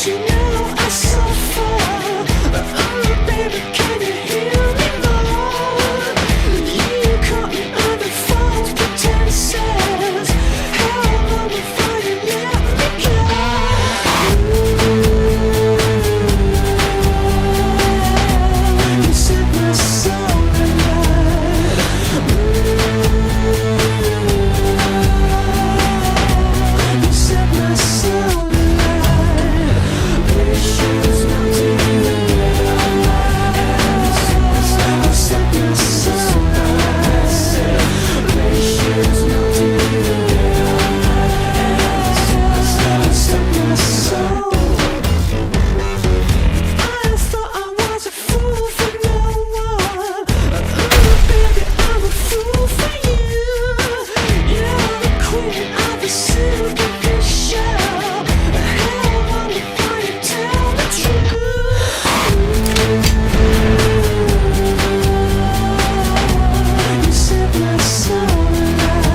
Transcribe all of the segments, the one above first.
you know I suffer? Oh, baby, can you hear me more? You caught me under false pretenses. How long before you let me go? You set my soul alight. You set my soul alight. Patience melting in the dead of my eyes. You set my soul alight. Patience melting in the dead of my eyes. You set my soul. I thought I was a fool for no one. Oh, baby, I'm a fool for you. You're the queen of the superficial. How long before you tell the truth? You set my soul alight.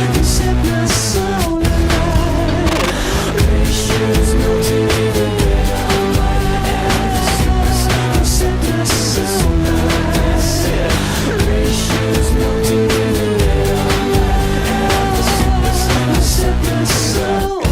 You set my soul alight. Patience melting in the dead of my eyes. You set my soul alight. Patience melting in the dead of my eyes. You set my soul.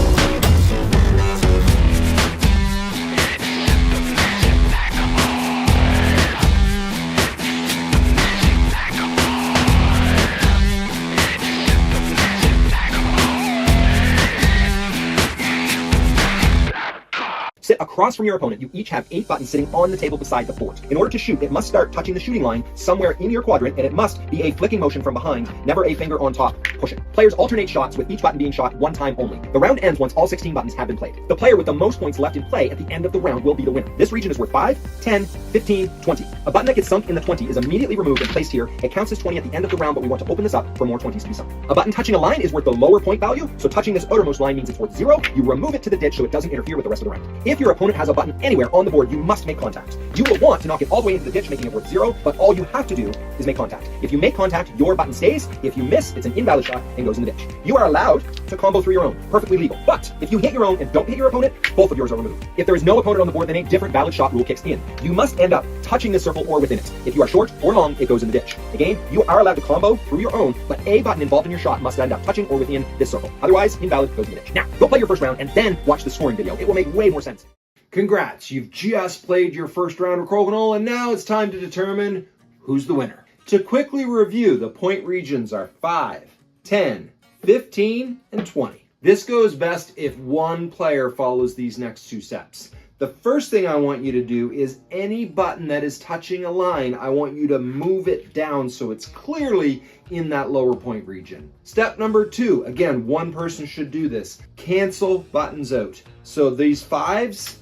Sit across from your opponent. You each have 8 buttons sitting on the table beside the board. In order to shoot, it must start touching the shooting line somewhere in your quadrant, and it must be a flicking motion from behind, never a finger on top pushing. Players alternate shots, with each button being shot one time only. The round ends once all 16 buttons have been played. The player with the most points left in play at the end of the round will be the winner. This region is worth 5, 10, 15, 20. A button that gets sunk in the 20 is immediately removed and placed here. It counts as 20 at the end of the round, but we want to open this up for more 20s to be sunk. A button touching a line is worth the lower point value, so touching this outermost line means it's worth 0. You remove it to the ditch so it doesn't interfere with the rest of the round. If your opponent has a button anywhere on the board, you must make contact. You will want to knock it all the way into the ditch, making it worth 0, but all you have to do is make contact. If you make contact, your button stays. If you miss, it's an invalid shot and goes in the ditch. You are allowed to combo through your own, perfectly legal. But if you hit your own and don't hit your opponent, both of yours are removed. If there is no opponent on the board, then a different valid shot rule kicks in. You must end up touching the circle or within it. If you are short or long, it goes in the ditch. Again, you are allowed to combo through your own, but a button involved in your shot must end up touching or within this circle. Otherwise, invalid, goes in the ditch. Now, go play your first round and then watch the scoring video. It will make way more sense. Congrats, you've just played your first round of CROKINOLE, and now it's time to determine who's the winner. To quickly review, the point regions are 5, 10, 15, and 20. This goes best if one player follows these next 2 steps. The first thing I want you to do is any button that is touching a line, I want you to move it down so it's clearly in that lower point region. Step number 2, again, one person should do this. Cancel buttons out. So these 5s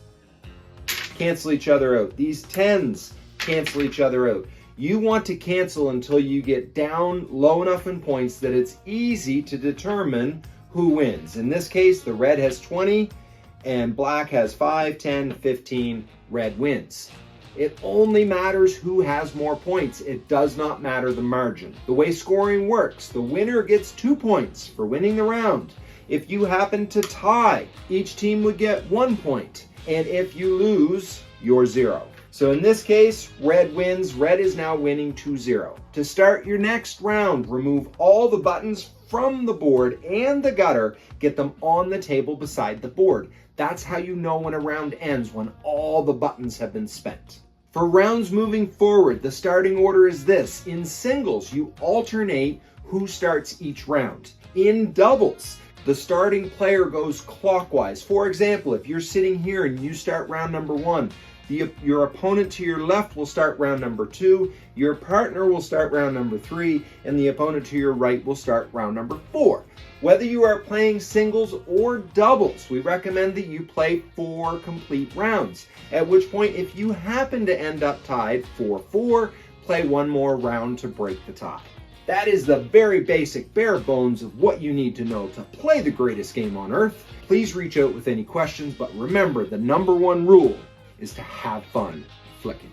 cancel each other out. These 10s cancel each other out. You want to cancel until you get down low enough in points that it's easy to determine who wins. In this case, the red has 20 and black has 5, 10, 15, red wins. It only matters who has more points. It does not matter the margin. The way scoring works, the winner gets 2 points for winning the round. If you happen to tie, each team would get 1 point. And if you lose, you're 0. So in this case, red wins. Red is now winning 2-0. To start your next round, remove all the buttons from the board and the gutter. Get them on the table beside the board. That's how you know when a round ends, when all the buttons have been spent. For rounds moving forward, the starting order is this. In singles, you alternate who starts each round. In doubles, the starting player goes clockwise. For example, if you're sitting here and you start round number 1, your opponent to your left will start round number 2, your partner will start round number 3, and the opponent to your right will start round number 4. Whether you are playing singles or doubles, we recommend that you play 4 complete rounds, at which point if you happen to end up tied 4-4, play 1 more round to break the tie. That is the very basic, bare bones of what you need to know to play the greatest game on earth. Please reach out with any questions, but remember, the #1 rule is to have fun flicking.